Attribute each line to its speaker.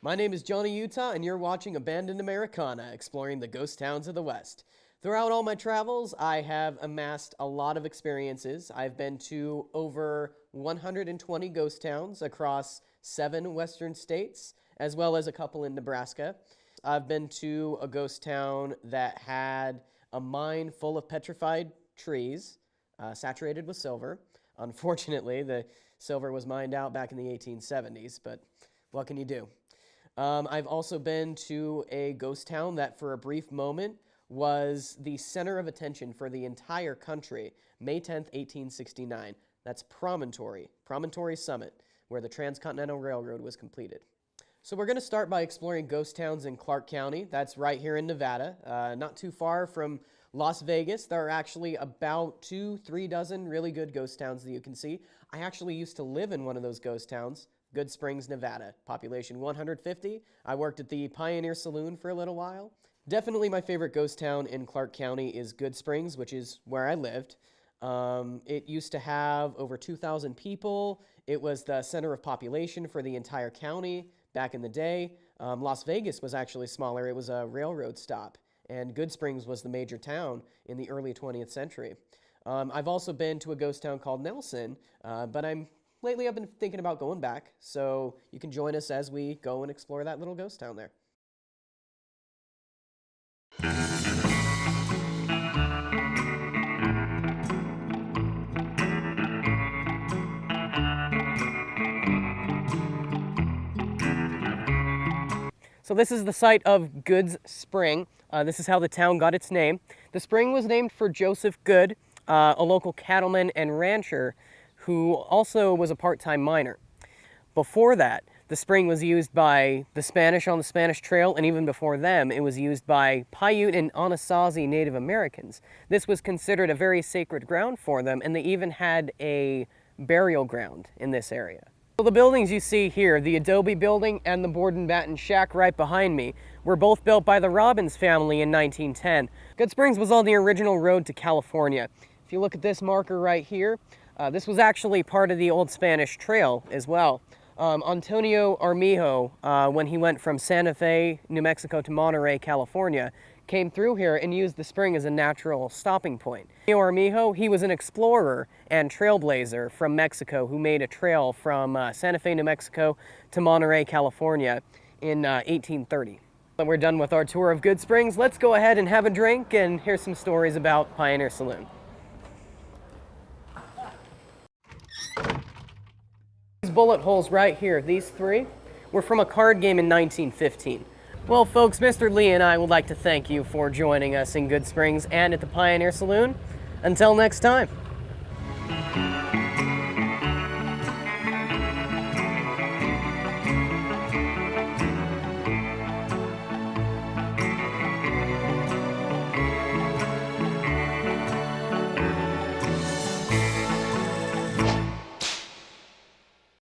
Speaker 1: My name is Johnny Utah, and you're watching Abandoned Americana, exploring the ghost towns of the West. Throughout all my travels, I have amassed a lot of experiences. I've been to over 120 ghost towns across 7 western states, as well as a couple in Nebraska. I've been to a ghost town that had a mine full of petrified trees, saturated with silver. Unfortunately, the silver was mined out back in the 1870s, but what can you do? I've also been to a ghost town that for a brief moment was the center of attention for the entire country, May 10th, 1869. That's Promontory Summit, where the Transcontinental Railroad was completed. So we're going to start by exploring ghost towns in Clark County. That's right here in Nevada, not too far from Las Vegas. There are actually about 2-3 dozen really good ghost towns that you can see. I actually used to live in one of those ghost towns. Good Springs, Nevada, population 150. I worked at the Pioneer Saloon for a little while. Definitely my favorite ghost town in Clark County is Good Springs, which is where I lived. It used to have over 2,000 people. It was the center of population for the entire county back in the day. Las Vegas was actually smaller. It was a railroad stop, and Good Springs was the major town in the early 20th century. I've also been to a ghost town called Nelson, but lately I've been thinking about going back, so you can join us as we go and explore that little ghost town there. So this is the site of Good's Spring. This is how the town got its name. The spring was named for Joseph Good, a local cattleman and rancher who also was a part-time miner. Before that, the spring was used by the Spanish on the Spanish Trail, and even before them, it was used by Paiute and Anasazi Native Americans. This was considered a very sacred ground for them, and they even had a burial ground in this area. So the buildings you see here, the adobe building and the board and batten shack right behind me, were both built by the Robbins family in 1910. Good Springs was on the original road to California. If you look at this marker right here, this was actually part of the old Spanish Trail as well. Antonio Armijo, when he went from Santa Fe, New Mexico to Monterey, California, came through here and used the spring as a natural stopping point. Antonio Armijo, he was an explorer and trailblazer from Mexico who made a trail from Santa Fe, New Mexico to Monterey, California in 1830. When we're done with our tour of Good Springs, let's go ahead and have a drink and hear some stories about Pioneer Saloon. These bullet holes right here, these 3, were from a card game in 1915. Well, folks, Mr. Lee and I would like to thank you for joining us in Good Springs and at the Pioneer Saloon. Until next time.